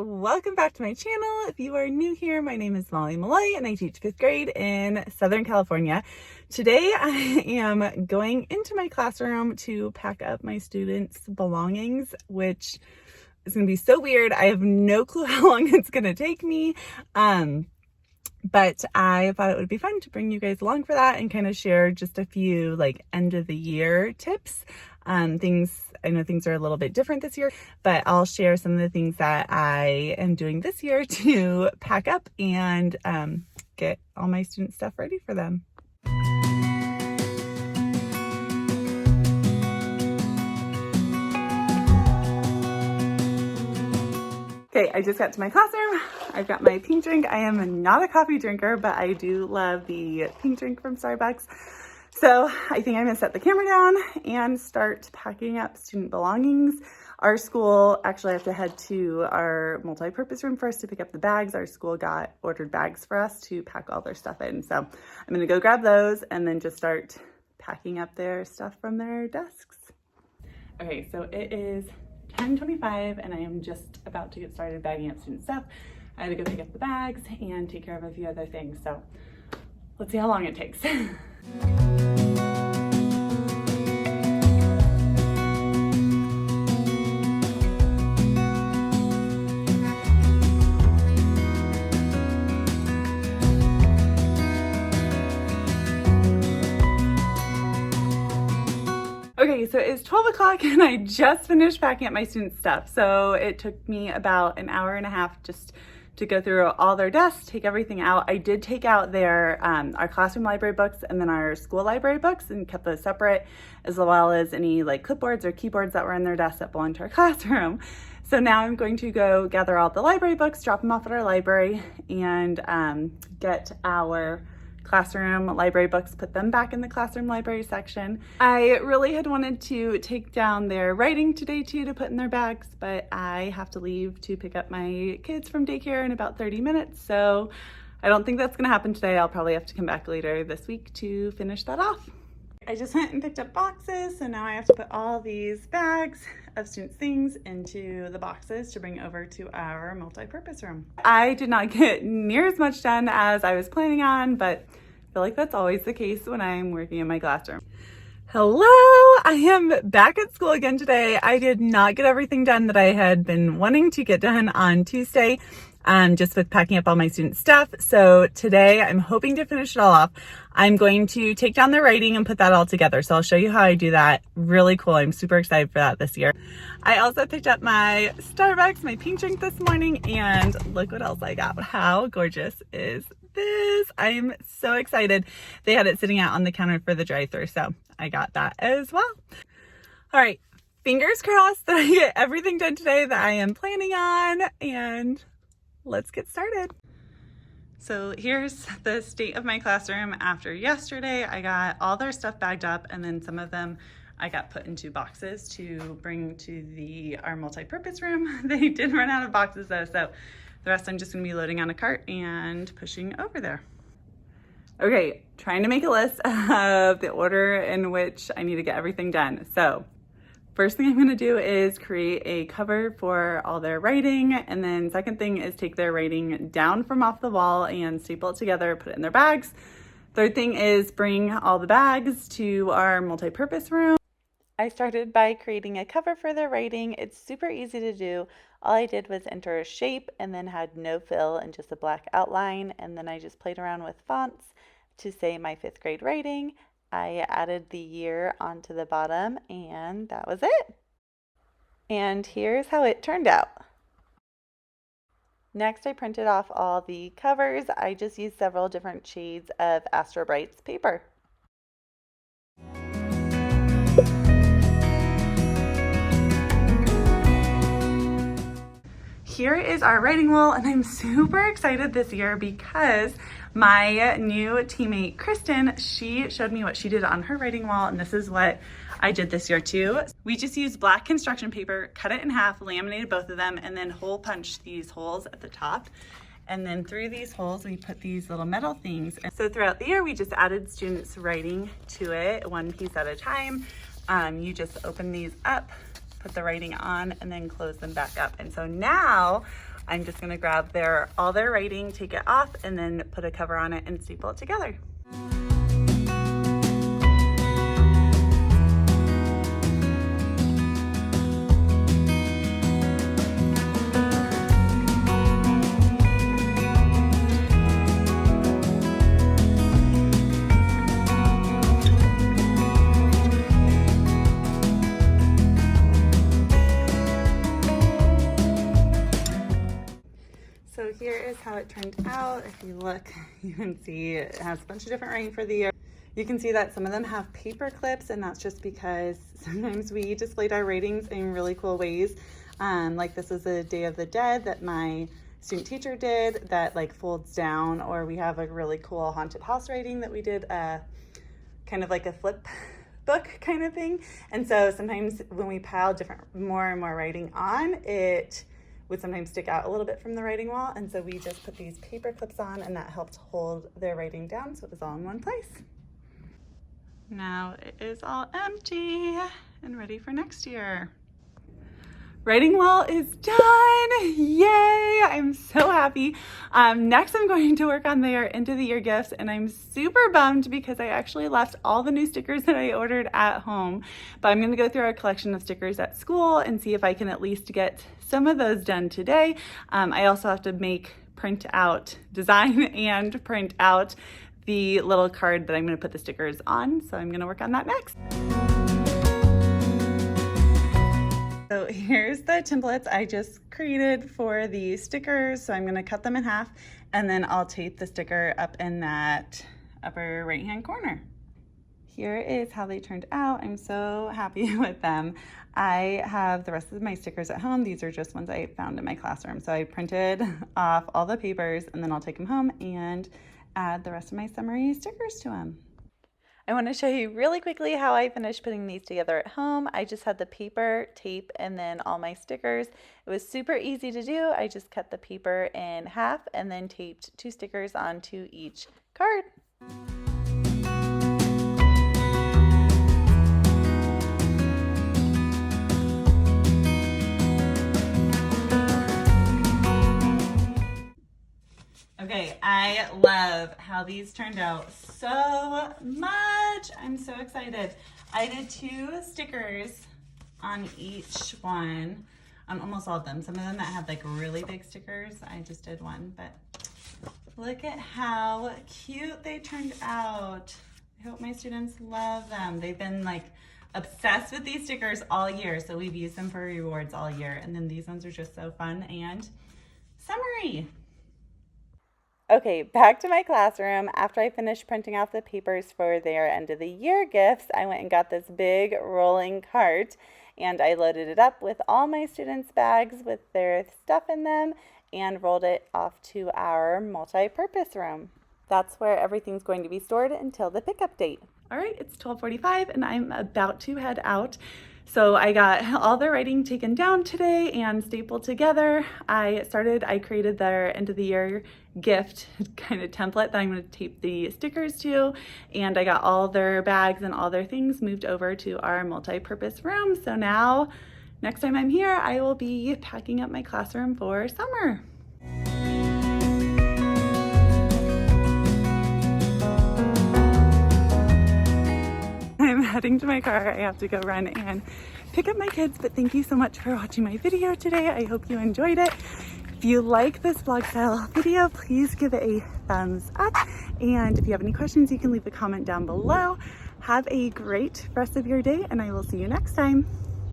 welcome back to my channel. If you are new here, my name is Molly Malloy and I teach 5th grade in Southern California. Today I am going into my classroom to pack up my students' belongings, which is going to be so weird. I have no clue how long it's going to take me. But I thought it would be fun to bring you guys along for that and kind of share just a few like end of the year tips. I know things are a little bit different this year, but I'll share some of the things that I am doing this year to pack up and get all my student stuff ready for them. Okay, I just got to my classroom. I've got my pink drink. I am not a coffee drinker, but I do love the pink drink from Starbucks. So I think I'm gonna set the camera down and start packing up student belongings. Our school, actually I have to head to our multi-purpose room first to pick up the bags. Our school ordered bags for us to pack all their stuff in. So I'm gonna go grab those and then just start packing up their stuff from their desks. Okay, so it is 10:25 and I am just about to get started bagging up student stuff. I had to go pick up the bags and take care of a few other things. So let's see how long it takes. Okay, so it's 12 o'clock and I just finished packing up my students' stuff. So it took me about an hour and a half just to go through all their desks, take everything out. I did take out our classroom library books and then our school library books and kept those separate, as well as any like clipboards or keyboards that were in their desks that belonged to our classroom. So now I'm going to go gather all the library books, drop them off at our library, and get our classroom library books, put them back in the classroom library section. I really had wanted to take down their writing today too to put in their bags, but I have to leave to pick up my kids from daycare in about 30 minutes. So I don't think that's gonna happen today. I'll probably have to come back later this week to finish that off. I just went and picked up boxes, so now I have to put all these bags of students' things into the boxes to bring over to our multi-purpose room. I did not get near as much done as I was planning on, but I feel like that's always the case when I'm working in my classroom. Hello, I am back at school again today. I did not get everything done that I had been wanting to get done on Tuesday, just with packing up all my student stuff. So today I'm hoping to finish it all off. I'm going to take down the writing and put that all together. So I'll show you how I do that. Really cool. I'm super excited for that this year. I also picked up my Starbucks, my pink drink this morning, and look what else I got. How gorgeous is this? I'm so excited. They had it sitting out on the counter for the drive-thru, so I got that as well. All right, fingers crossed that I get everything done today that I am planning on, and let's get started. So here's the state of my classroom after yesterday. I got all their stuff bagged up, and then some of them I got put into boxes to bring to our multi-purpose room. They did run out of boxes though, so the rest I'm just gonna be loading on a cart and pushing over there. Okay, trying to make a list of the order in which I need to get everything done. So first thing I'm gonna do is create a cover for all their writing, and then second thing is take their writing down from off the wall and staple it together, put it in their bags. Third thing is bring all the bags to our multi-purpose room. I started by creating a cover for their writing. It's super easy to do. All I did was enter a shape and then had no fill and just a black outline, and then I just played around with fonts to say my 5th grade writing. I added the year onto the bottom, and that was it. And here's how it turned out. Next, I printed off all the covers. I just used several different shades of Astro Brights paper. Here is our writing wall, and I'm super excited this year because my new teammate, Kristen, she showed me what she did on her writing wall, and this is what I did this year too. We just used black construction paper, cut it in half, laminated both of them, and then hole punched these holes at the top. And then through these holes, we put these little metal things. And so throughout the year, we just added students writing to it, one piece at a time. You just open these up, put the writing on, and then close them back up. And so now I'm just gonna grab all their writing, take it off, and then put a cover on it and staple it together. So here is how it turned out. If you look, you can see it has a bunch of different writing for the year. You can see that some of them have paper clips, and that's just because sometimes we displayed our ratings in really cool ways. Like this is a Day of the Dead that my student teacher did that like folds down, or we have a really cool haunted house rating that we did kind of like a flip book kind of thing. And so sometimes when we pile more and more writing on, it would sometimes stick out a little bit from the writing wall. And so we just put these paper clips on, and that helped hold their writing down so it was all in one place. Now it is all empty and ready for next year. Writing wall is done. Yay! I'm so happy. Next I'm going to work on their end of the year gifts, and I'm super bummed because I actually left all the new stickers that I ordered at home. But I'm going to go through our collection of stickers at school and see if I can at least get some of those done today. I also have to design and print out the little card that I'm going to put the stickers on. So I'm going to work on that next. So here's the templates I just created for the stickers. So I'm going to cut them in half, and then I'll tape the sticker up in that upper right hand corner. Here is how they turned out. I'm so happy with them. I have the rest of my stickers at home. These are just ones I found in my classroom. So I printed off all the papers, and then I'll take them home and add the rest of my summary stickers to them. I want to show you really quickly how I finished putting these together at home. I just had the paper, tape, and then all my stickers. It was super easy to do. I just cut the paper in half and then taped 2 stickers onto each card. Okay, I love how these turned out so much. I'm so excited. I did 2 stickers on each one, on almost all of them. Some of them that had like really big stickers, I just did 1, but look at how cute they turned out. I hope my students love them. They've been like obsessed with these stickers all year, so we've used them for rewards all year. And then these ones are just so fun and summery. Okay, back to my classroom. After I finished printing off the papers for their end of the year gifts, I went and got this big rolling cart, and I loaded it up with all my students' bags with their stuff in them and rolled it off to our multi-purpose room. That's where everything's going to be stored until the pickup date. All right, it's 12:45 and I'm about to head out. So I got all the writing taken down today and stapled together. I created their end of the year gift kind of template that I'm going to tape the stickers to, and I got all their bags and all their things moved over to our multi-purpose room. So now, next time I'm here, I will be packing up my classroom for summer. I'm heading to my car. I have to go run and pick up my kids, but thank you so much for watching my video today. I hope you enjoyed it. If you like this vlog style video, please give it a thumbs up. And if you have any questions, you can leave a comment down below. Have a great rest of your day, and I will see you next time.